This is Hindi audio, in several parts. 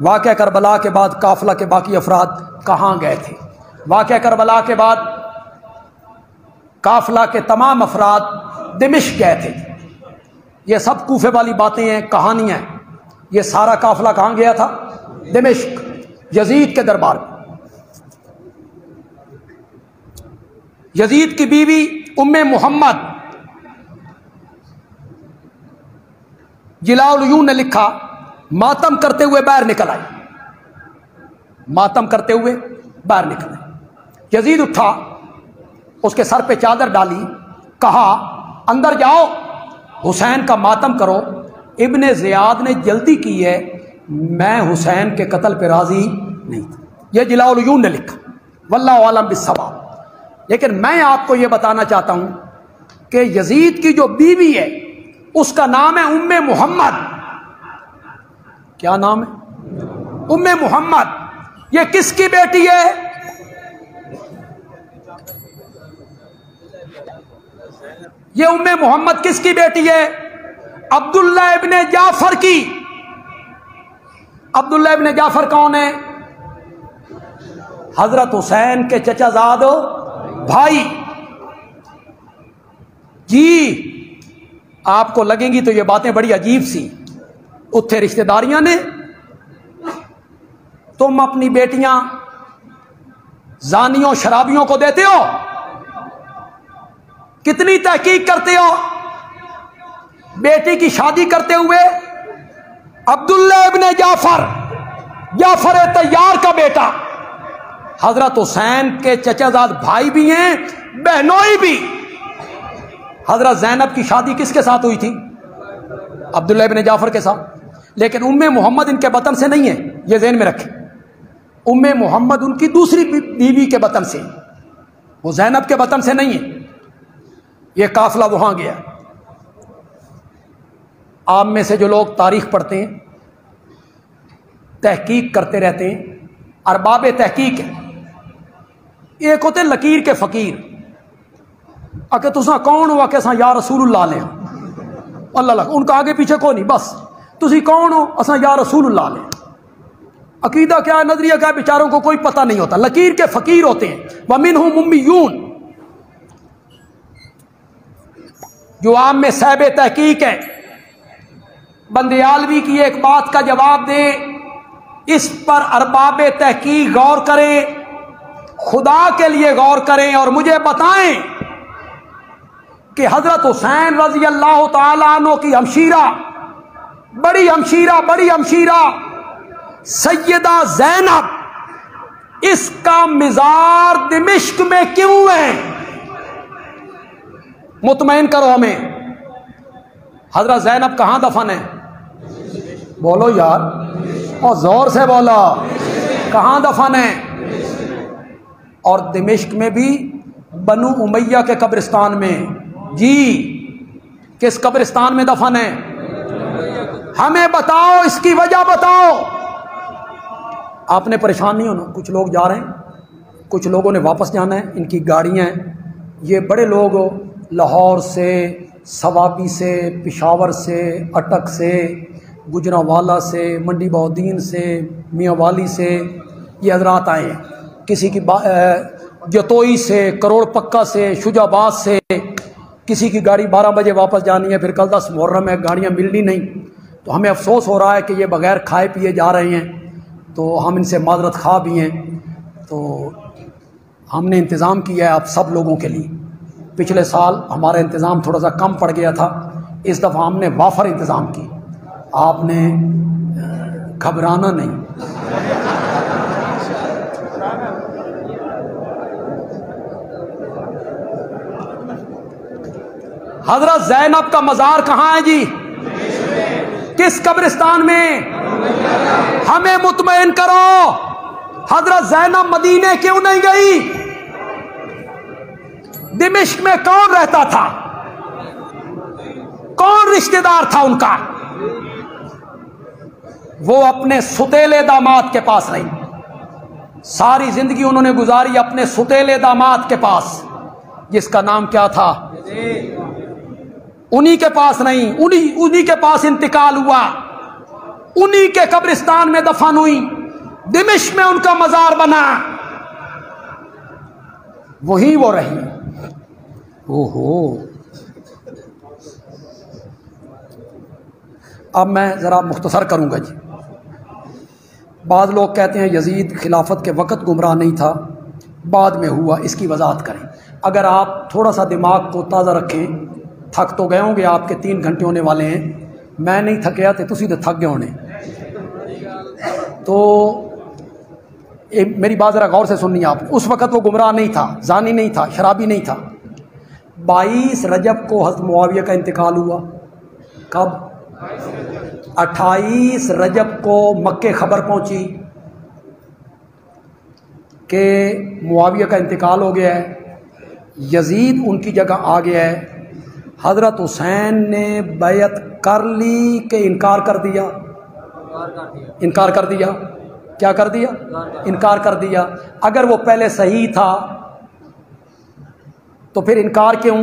वाक़या करबला के बाद काफिला के बाकी अफराद कहाँ गए थे? वाक़या करबला के बाद काफिला के तमाम अफराद दिमिश्क गए थे। ये सब कूफे वाली बातें हैं, कहानियाँ हैं। ये सारा काफिला कहाँ गया था? दिमिश्क, यजीद के दरबार में। यजीद की बीवी उम्मे मोहम्मद, जिलाउल-उयून ने लिखा, मातम करते हुए बाहर निकल आई। मातम करते हुए बाहर निकल आई। यजीद उठा, उसके सर पे चादर डाली, कहा अंदर जाओ, हुसैन का मातम करो। इब्ने ज़ियाद ने जल्दी की है, मैं हुसैन के कत्ल पे राजी नहीं था। यह जिलाउल-उयून ने लिखा, वल्लाहु आलम बिस्सवाब। लेकिन मैं आपको यह बताना चाहता हूं कि यजीद की जो बीवी है उसका नाम है उम्मे मोहम्मद। क्या नाम है? उम्मे मोहम्मद। ये किसकी बेटी है? ये उम्मे मोहम्मद किसकी बेटी है? अब्दुल्ला इब्ने जाफर की। अब्दुल्ला इब्ने जाफर कौन है? हजरत हुसैन के चचाजाद भाई। जी आपको लगेंगी तो ये बातें बड़ी अजीब सी। उत्थे रिश्तेदारियां ने, तुम अपनी बेटियां जानियों शराबियों को देते हो? कितनी तहकीक करते हो? बेटी की शादी करते हुए अब्दुल्ला इब्ने जाफर, जाफर तैयार का बेटा, हजरत हुसैन के चचाजाद भाई भी हैं, बहनोई भी। हजरत ज़ैनब की शादी किसके साथ हुई थी? अब्दुल्ला इब्ने जाफर के साथ। लेकिन उम्मे मोहम्मद इनके वतन से नहीं है, ये ज़हन में रखें। उम्मे मोहम्मद उनकी दूसरी बीवी के वतन से, वो ज़ैनब के वतन से नहीं है। ये काफिला वहां गया। आप में से जो लोग तारीख पढ़ते हैं, तहकीक करते रहते हैं, अरबाब तहकीक है। एक होते लकीर के फकीर, आके तुसा कौन हो? आके असा या रसूलुल्लाह ले अल्लाह, उनका आगे पीछे को नहीं, बस तुसी कौन हो? असा या रसूलुल्लाह ले। अकीदा क्या है, नजरिया क्या है, बेचारों को कोई पता नहीं होता। लकीर के फकीर होते हैं। वमिनहुम उम्मियून, जो आम में साहिब तहकीक है। बंदियालवी की एक बात का जवाब दे, इस पर अरबाब तहकीक गौर करें, खुदा के लिए गौर करें और मुझे बताएं कि हजरत हुसैन रजी अल्लाह ताला अन्हु की हमशीरा, बड़ी हमशीरा सैयदा ज़ैनब, इसका मिज़ार दिमिश्क में क्यों है? मुतमईन करो हमें। हजरत ज़ैनब कहां दफन है? बोलो यार, और जोर से बोलो, कहां दफन है? और दिमिश्क में भी बनु उमैया के कब्रिस्तान में। जी किस कब्रिस्तान में दफन है? हमें बताओ, इसकी वजह बताओ। आपने परेशान नहीं होना। कुछ लोग जा रहे हैं, कुछ लोगों ने वापस जाना है, इनकी गाड़ियां हैं। ये बड़े लोग लाहौर से, सवाबी से, पिशावर से, अटक से, गुजरांवाला से, मंडी बहाउद्दीन से, मियांवाली से ये हजरात आए हैं। किसी की जतोई से, करोड़ पक्का से, शुजाबाद से। किसी की गाड़ी 12 बजे वापस जानी है, फिर कल 10 मुहर्रम है, गाड़ियाँ मिलनी नहीं। तो हमें अफसोस हो रहा है कि ये बगैर खाए पिए जा रहे हैं, तो हम इनसे माजरत खा भी हैं। तो हमने इंतज़ाम किया है आप सब लोगों के लिए। पिछले साल हमारा इंतज़ाम थोड़ा सा कम पड़ गया था, इस दफ़ा हमने वाफर इंतज़ाम की। आपने घबराना नहीं। हजरत ज़ैनब का मज़ार कहाँ है जी? किस कब्रिस्तान में? हमें मुतमईन करो। हजरत ज़ैनब मदीने क्यों नहीं गई? दिमिश्क में कौन रहता था? कौन रिश्तेदार था उनका? वो अपने सुतेले दामाद के पास रही। सारी जिंदगी उन्होंने गुजारी अपने सुतेले दामाद के पास, जिसका नाम क्या था? उन्हीं के पास नहीं, उन्हीं के पास इंतकाल हुआ। उन्हीं के कब्रिस्तान में दफन हुई, दिमिश्क में उनका मजार बना, वही वो रही। ओहो, अब मैं ज़रा मुख्तसर करूँगा जी। बाज़ लोग कहते हैं यजीद खिलाफत के वक़्त गुमराह नहीं था, बाद में हुआ, इसकी वजाहत करें। अगर आप थोड़ा सा दिमाग को ताज़ा रखें, थक तो गए होंगे, आपके 3 घंटे होने वाले हैं, मैं नहीं थकिया तो तुसी तो थक गए होने। तो मेरी बात ज़रा गौर से सुननी आपने। उस वक़्त वो गुमराह नहीं था, जानी नहीं था, शराबी नहीं था। 22 रजब को हज़रत मुआविया का इंतकाल हुआ। कब? 28 रजब को मक्के खबर पहुंची कि मुआविया का इंतकाल हो गया है, यजीद उनकी जगह आ गया है। हज़रत हुसैन ने बैत कर ली कि इनकार कर दिया? इनकार कर दिया। क्या कर दिया? इनकार कर दिया। अगर वो पहले सही था तो फिर इनकार क्यों?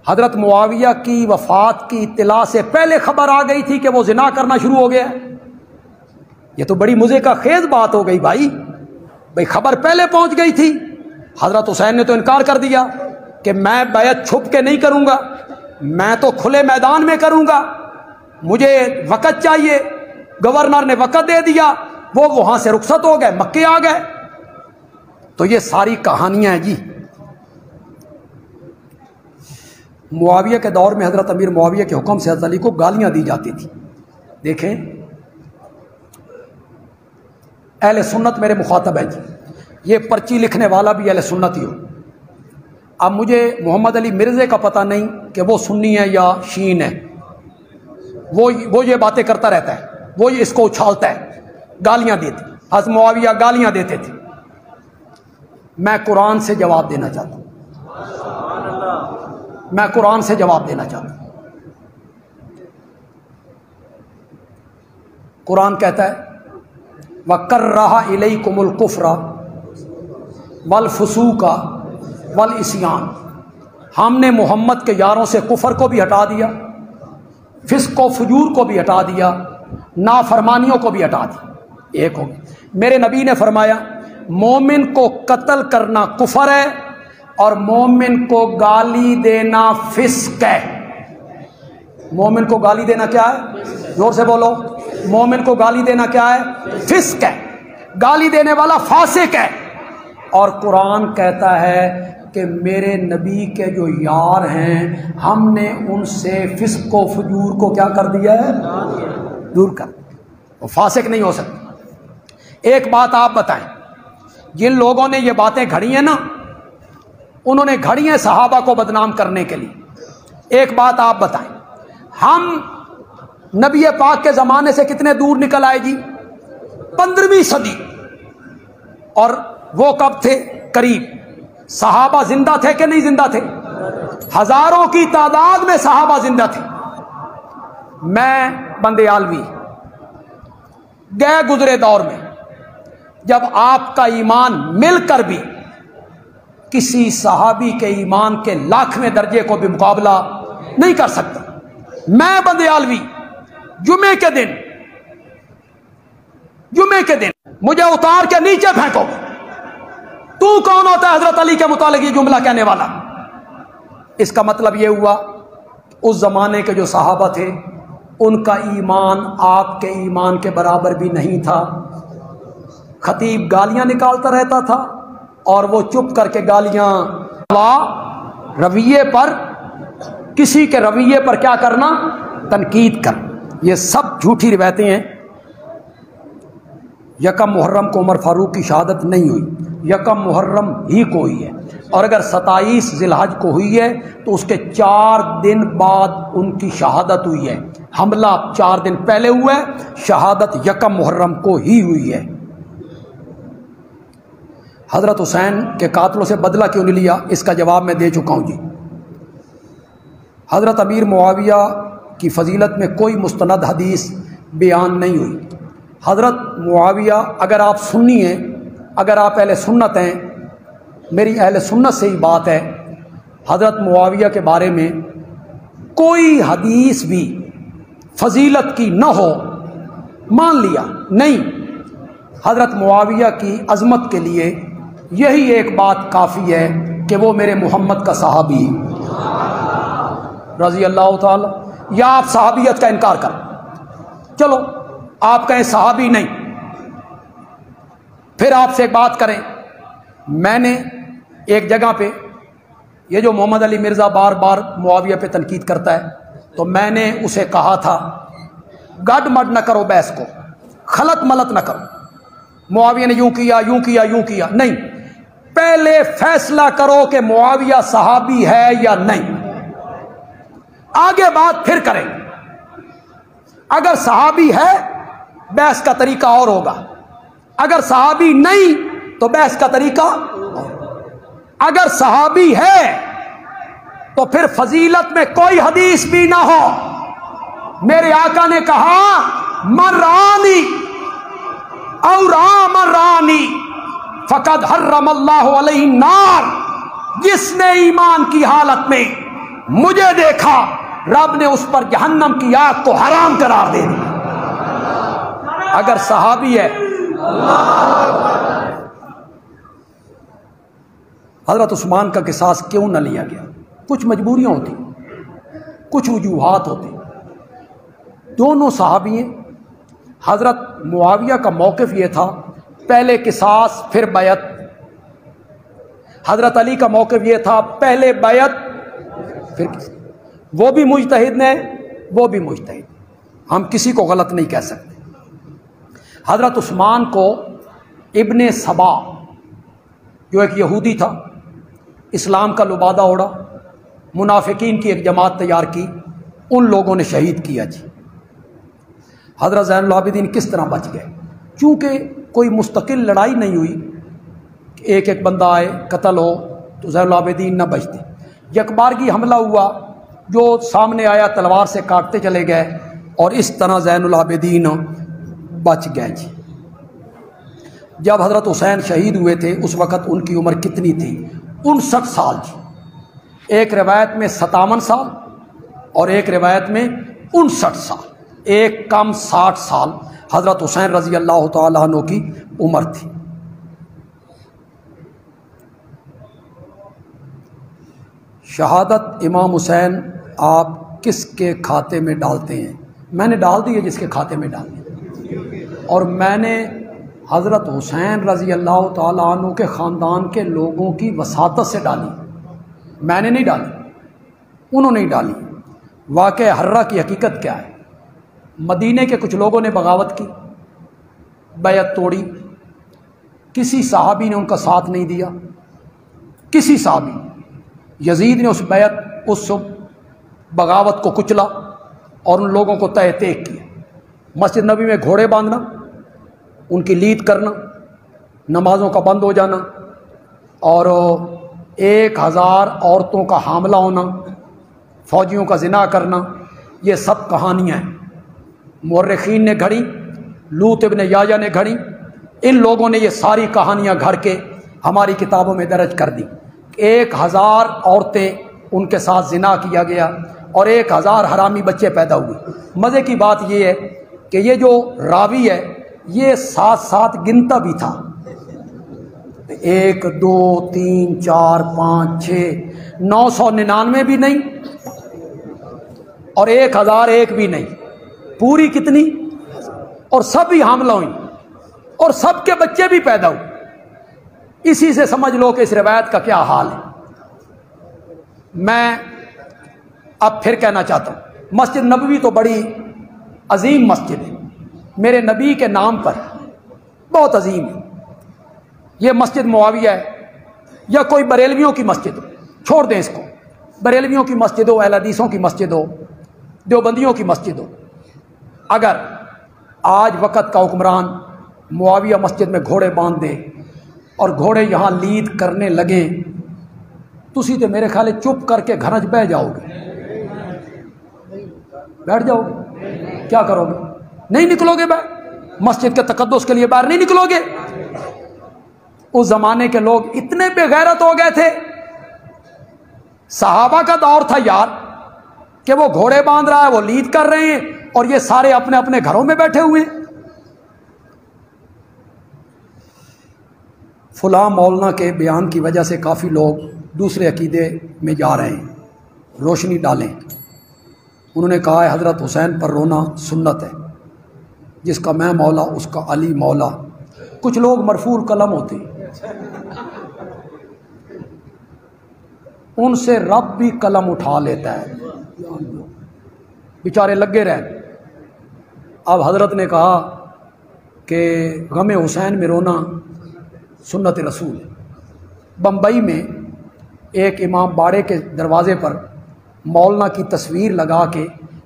हज़रत मुआविया की वफ़ात की इत्तला से पहले खबर आ गई थी कि वो ज़िना करना शुरू हो गया। ये तो बड़ी मुझे का खेज बात हो गई भाई खबर पहले पहुंच गई थी। हज़रत हुसैन ने तो इनकार कर दिया कि मैं बैत छुप के नहीं करूंगा, मैं तो खुले मैदान में करूंगा, मुझे वक़्त चाहिए। गवर्नर ने वक़्त दे दिया, वो वहां से रुखसत हो गए, मक्के आ गए। तो ये सारी कहानियां हैं जी। मुआविया के दौर में हज़रत अमीर मुआविया के हुक्म से हज़रत अली को गालियां दी जाती थी। देखें, अहले सुन्नत मेरे मुखातब है जी, ये पर्ची लिखने वाला भी अहले सुन्नत ही हो। अब मुझे मोहम्मद अली मिर्ज़े का पता नहीं कि वो सुन्नी है या शीन है, वो ये बातें करता रहता है, वो ये इसको उछालता है, गालियां देते। हज़रत मुआविया गालियां देते थे। मैं कुरान से जवाब देना चाहता हूँ, मैं कुरान से जवाब देना चाहता हूँ। कुरान कहता है वकर्रहा इलैकुमुल कुफ्रा वल फुसूका वल इस्यान, हमने मोहम्मद के यारों से कुफर को भी हटा दिया, फिस्क व फजूर को भी हटा दिया, नाफरमानियों को भी हटा दिया। एक हो गया। मेरे नबी ने फरमाया मोमिन को कत्ल करना कुफर है और मोमिन को गाली देना फिस्क है। मोमिन को गाली देना क्या है? जोर से बोलो। मोमिन को गाली देना क्या है? फिस्क है। गाली देने वाला फासिक है। और कुरान कहता है कि मेरे नबी के जो यार हैं हमने उनसे फिस्क व फजूर को क्या कर दिया है? दूर कर। वो फासिक नहीं हो सकता। एक बात आप बताएं, जिन लोगों ने ये बातें घड़ी हैं ना, उन्होंने घड़ी हैं सहाबा को बदनाम करने के लिए। एक बात आप बताएं, हम नबी पाक के ज़माने से कितने दूर निकल आए जी? 15वीं सदी। और वो कब थे? करीब सहाबा जिंदा थे कि नहीं जिंदा थे? हजारों की तादाद में सहाबा जिंदा थे। मैं बंदे आलवी गए गुजरे दौर में, जब आपका ईमान मिलकर भी किसी सहाबी के ईमान के 1,00,000वें दर्जे को भी मुकाबला नहीं कर सकता। मैं बंदे आलवी जुमे के दिन मुझे उतार के नीचे फेंको, तू कौन होता है हजरत अली के मुतालिक ये जुमला कहने वाला? इसका मतलब यह हुआ उस जमाने के जो सहाबा थे उनका ईमान आपके ईमान के बराबर भी नहीं था। खतीब गालियां निकालता रहता था और वो चुप करके गालियां रवैये पर, किसी के रवैये पर क्या करना? तनकीद कर। ये सब झूठी रिवायतें हैं। यकम मुहर्रम को उमर फारूक की शहादत नहीं हुई, यकम मुहर्रम ही को हुई है। और अगर 27 जिलहज को हुई है तो उसके 4 दिन बाद उनकी शहादत हुई है। हमला 4 दिन पहले हुआ है, शहादत यकम मुहर्रम को ही हुई है। हजरत हुसैन के कातलों से बदला क्यों नहीं लिया? इसका जवाब मैं दे चुका हूं जी। हजरत अमीर मुआविया की फजीलत में कोई मुस्तनद हदीस बयान नहीं हुई। हजरत मुआविया, अगर आप सुन्नी हैं, अगर आप अहले सुन्नत हैं, मेरी अहले सुन्नत से ही बात है, हजरत मुआविया के बारे में कोई हदीस भी फजीलत की न हो, मान लिया। नहीं, हज़रत मुआविया की अज़मत के लिए यही एक बात काफ़ी है कि वो मेरे मोहम्मद का सहाबी रज़ी अल्लाह ताला। या आप सहाबियत का इनकार कर, चलो आप कहें सहाबी नहीं, फिर आपसे एक बात करें। मैंने एक जगह पे, ये जो मोहम्मद अली मिर्ज़ा बार बार मुआविया पे तनकीद करता है, तो मैंने उसे कहा था गड मड न करो, बहस को खलत मलत न करो। मुआविया ने यूं किया यूं किया यूं किया, नहीं, पहले फैसला करो कि मुआविया सहाबी है या नहीं, आगे बात फिर करें। अगर सहाबी है बहस का तरीका और होगा, अगर सहाबी नहीं तो बहस का तरीका और। अगर सहाबी है तो फिर फजीलत में कोई हदीस भी ना हो। मेरे आका ने कहा मर्रानी और मर्रानी फकद हर्रमल्लाहु अलैहि नार, जिसने ईमान की हालत में मुझे देखा, रब ने उस पर जहन्नम की आग को हराम करार दे दिया। अगर सहाबी है। हजरत उस्मान का किसास क्यों न लिया गया? कुछ मजबूरियां होती, कुछ वजूहात होती। दोनों सहाबी हैं। हजरत मुआविया का मौक़िफ़ ये था, पहले किसास फिर बैत। हजरत अली का मौक़िफ़ ये था, पहले बैत फिर किसास। वो भी मुजतहिद ने, वो भी मुजतहिद, हम किसी को गलत नहीं कह सकते। हजरत उस्मान को इब्ने सबा, जो एक यहूदी था, इस्लाम का लुबादा ओढ़ा, मुनाफिकीन की एक जमात तैयार की, उन लोगों ने शहीद किया जी। हजरत ज़ैनुल आबिदीन किस तरह बच गए? चूँकि कोई मुस्तकिल लड़ाई नहीं हुई, एक एक बंदा आए कत्ल हो तो ज़ैनुल आबिदीन न बचते। यकबारगी हमला हुआ, जो सामने आया तलवार से काटते चले गए, और इस तरह ज़ैनुल आबिदीन बच गए जी। जब हज़रत हुसैन शहीद हुए थे उस वक़्त उनकी उम्र कितनी थी? 59 साल जी। एक रिवायत में 57 साल और एक रिवायत में 59 साल, एक कम 60 साल हज़रत हुसैन रज़ी अल्लाह तआला अन्हु की उम्र थी। शहादत इमाम हुसैन आप किसके खाते में डालते हैं? मैंने डाल दी है जिसके खाते में डालनी, और मैंने हज़रत हुसैन रज़ी अल्लाह तआला अन्हु के ख़ानदान के लोगों की वसातत से डाली, मैंने नहीं डाली, उन्होंने ही डाली। वाक़या हर्रा की हकीकत क्या है? मदीने के कुछ लोगों ने बगावत की, बैत तोड़ी, किसी सहाबी ने उनका साथ नहीं दिया, किसी सहाबी। यजीद ने उस बैत, उस बगावत को कुचला और उन लोगों को तय तेक किया। मस्जिद नबी में घोड़े बांधना, उनकी लीद करना, नमाज़ों का बंद हो जाना, और 1000 औरतों का हामला होना, फ़ौजियों का ज़िना करना, ये सब कहानियाँ हैं। मुर्रिखीन ने घड़ी, लूत इब्न याया ने घड़ी, इन लोगों ने ये सारी कहानियाँ घड़ के हमारी किताबों में दर्ज कर दी। 1000 औरतें उनके साथ ज़िना किया गया और 1000 हरामी बच्चे पैदा हुए। मज़े की बात ये है कि ये जो रावी है ये 7 गिनता भी था, 1 2 3 4 5 6 999 भी नहीं और 1001 भी नहीं, पूरी कितनी, और सब भी हामला हुई और सबके बच्चे भी पैदा हुए। इसी से समझ लो कि इस रिवायत का क्या हाल है। मैं अब फिर कहना चाहता हूँ, मस्जिद नबवी तो बड़ी अजीम मस्जिद है, मेरे नबी के नाम पर बहुत अजीम है। ये मस्जिद मुआविया है या कोई बरेलवियों की मस्जिद हो, छोड़ दें इसको, बरेलवियों की मस्जिद हो, अहले हदीसों की मस्जिद हो, देवबंदियों की मस्जिद हो, अगर आज वक़्त का हुक्मरान मुआविया मस्जिद में घोड़े बांध दे और घोड़े यहाँ लीद करने लगें, तुसी तो मेरे ख्याल चुप करके घर बह जाओगे, बैठ जाओगे, क्या करोगे? नहीं निकलोगे बाहर, मस्जिद के तकद्दुस के लिए बाहर नहीं निकलोगे। उस ज़माने के लोग इतने बेगैरत हो गए थे। सहाबा का दौर था यार कि वो घोड़े बांध रहा है, वो लीद कर रहे हैं, और ये सारे अपने अपने घरों में बैठे हुए हैं। फुला मौलाना के बयान की वजह से काफ़ी लोग दूसरे अकीदे में जा रहे हैं, रोशनी डालें। उन्होंने कहा है हज़रत हुसैन पर रोना सुन्नत है, जिसका मैं मौला उसका अली मौला। कुछ लोग मरफूल कलम होते हैं, उनसे रब भी कलम उठा लेता है, बेचारे लगे रहे। अब हज़रत ने कहा कि गम हुसैन में रोना सुन्नत रसूल है। बम्बई में एक इमाम बाड़े के दरवाज़े पर मौलाना की तस्वीर लगा के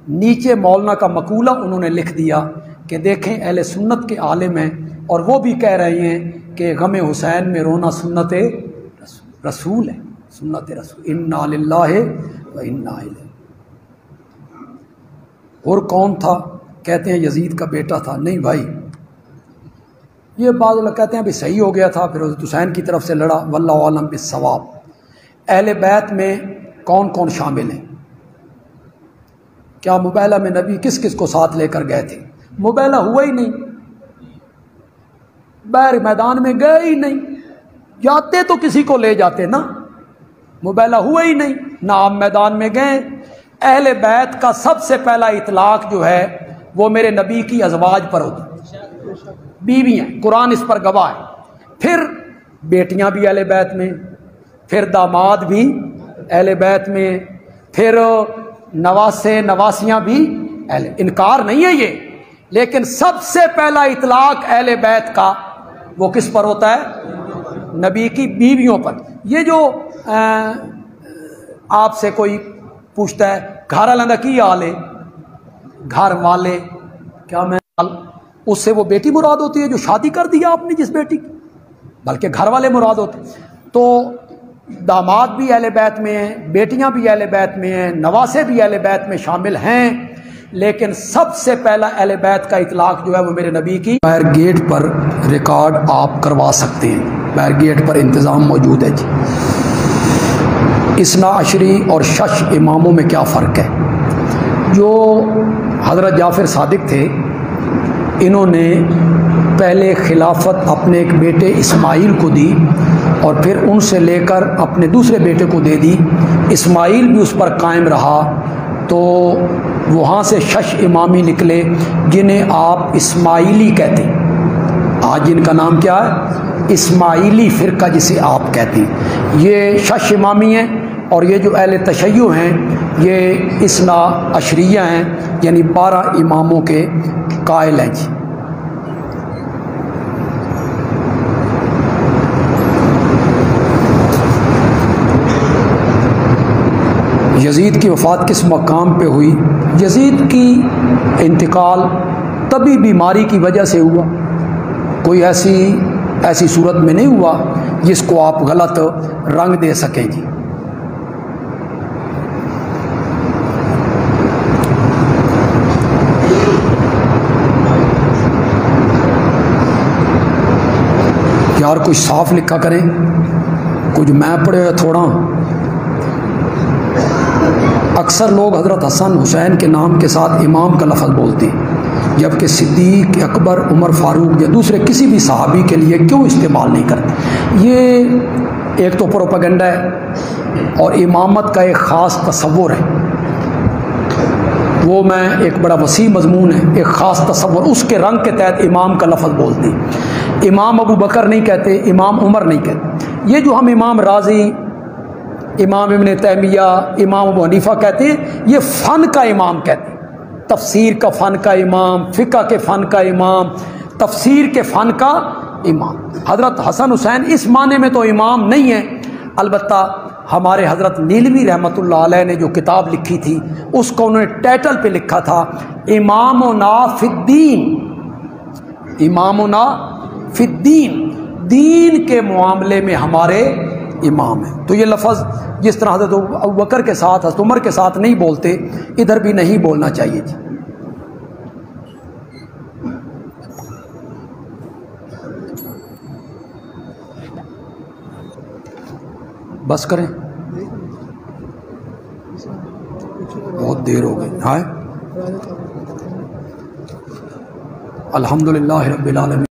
नीचे मौलाना का मकूला उन्होंने लिख दिया कि देखें अहले सुन्नत के आलिम हैं और वो भी कह रहे हैं कि गम हुसैन में रोना सुन्नत रसूल है, सुन्नत रसूल। इन्ना लिल्लाहि व इन्ना इलैहि। और कौन था? कहते हैं यजीद का बेटा था। नहीं भाई, ये बाद लोग कहते हैं भी सही हो गया था, फिर हुसैन की तरफ से लड़ा। वल्लाहु आलम बिस्सवाब। अहले बैत में कौन कौन शामिल हैं? क्या मुबैला में नबी किस किस को साथ लेकर गए थे? मुबैला हुआ ही नहीं, बैर मैदान में गए ही नहीं। जाते तो किसी को ले जाते ना, मुबैला हुआ ही नहीं, ना आप मैदान में गए। अहले बैत का सबसे पहला इतलाक जो है वो मेरे नबी की अज़वाज पर होता, बीवियाँ, कुरान इस पर गवाह है। फिर बेटियाँ भी अहले बैत में, फिर दामाद भी अहले बैत में, फिर नवासे नवासियाँ भी अहले। इनकार नहीं है ये, लेकिन सबसे पहला इतलाक अहले बैत का वो किस पर होता है? नबी की बीवियों पर। ये जो आपसे कोई पूछता है घर वाले की हाल है, घर वाले क्या मैं, उससे वो बेटी मुराद होती है जो शादी कर दिया आपने जिस बेटी की, बल्कि घर वाले मुराद होते। तो दामाद भी अहले बैत में हैं, बेटियां भी अहले बैत में हैं, नवासे भी अहले बैत में शामिल हैं, लेकिन सबसे पहला अहले बैत का इतलाक जो है वो मेरे नबी की। बाहर गेट पर रिकॉर्ड आप करवा सकते हैं, बाहर गेट पर इंतज़ाम मौजूद है जी। इसना अशरी और शश इमामों में क्या फ़र्क है? जो हज़रत जाफ़र सादिक थे, इन्होंने पहले खिलाफत अपने एक बेटे इस्माइल को दी और फिर उनसे लेकर अपने दूसरे बेटे को दे दी। इस्माइल भी उस पर कायम रहा, तो वहाँ से शश इमामी निकले जिन्हें आप इस्माइली कहते हैं। आज जिनका नाम क्या है? इस्माइली फ़िरका, जिसे आप कहते हैं। ये शश इमामी हैं और ये जो अहले तशय्युअ हैं ये इसना अशरिया हैं, यानी 12 इमामों के कायल हैं जी। यजीद की वफ़ात किस मकाम पे हुई? यजीद की इंतकाल तभी बीमारी की वजह से हुआ, कोई ऐसी सूरत में नहीं हुआ जिसको आप गलत रंग दे सकें जी। यार कुछ साफ लिखा करें, कुछ मैं पढ़े थोड़ा। अक्सर लोग हज़रत हसन हुसैन के नाम के साथ इमाम का लफ्ज़ बोलते हैं, जबकि सिद्दीक, अकबर, उमर फारूक या दूसरे किसी भी सहाबी के लिए क्यों इस्तेमाल नहीं करते? ये एक तो प्रोपेगेंडा है और इमामत का एक ख़ास तसव्वुर है, वो मैं एक बड़ा वसी मजमून है, एक ख़ास तसव्वुर, उसके रंग के तहत इमाम का लफ्ज़ बोलते हैं। इमाम अबू बकर नहीं कहते, इमाम उमर नहीं कहते। ये जो हम इमाम राजी, इमाम इब्न तैमिया, इमाम अबू हनीफा कहते हैं, ये फ़न का इमाम कहते हैं। तफसीर का फ़न का इमाम, फ़िक़्ह के फ़न का इमाम, तफसीर के फ़न का इमाम। हज़रत हसन हुसैन इस माने में तो इमाम नहीं है। अलबत्ता हमारे हज़रत नीलवी रहमतुल्लाह अलैह ने जो किताब लिखी थी उसको उन्होंने टाइटल पे लिखा था इमामुना फिद्दीन, इमामुना फिद्दीन, दीन के मामले में हमारे इमाम है। तो ये लफ्ज़ जिस तरह हज़रत अबू बकर के साथ, हज़रत उमर के साथ नहीं बोलते, इधर भी नहीं बोलना चाहिए जी। बस करें, बहुत देर हो गई। हाँ अल्हम्दुलिल्लाह रब्बिल आलमीन।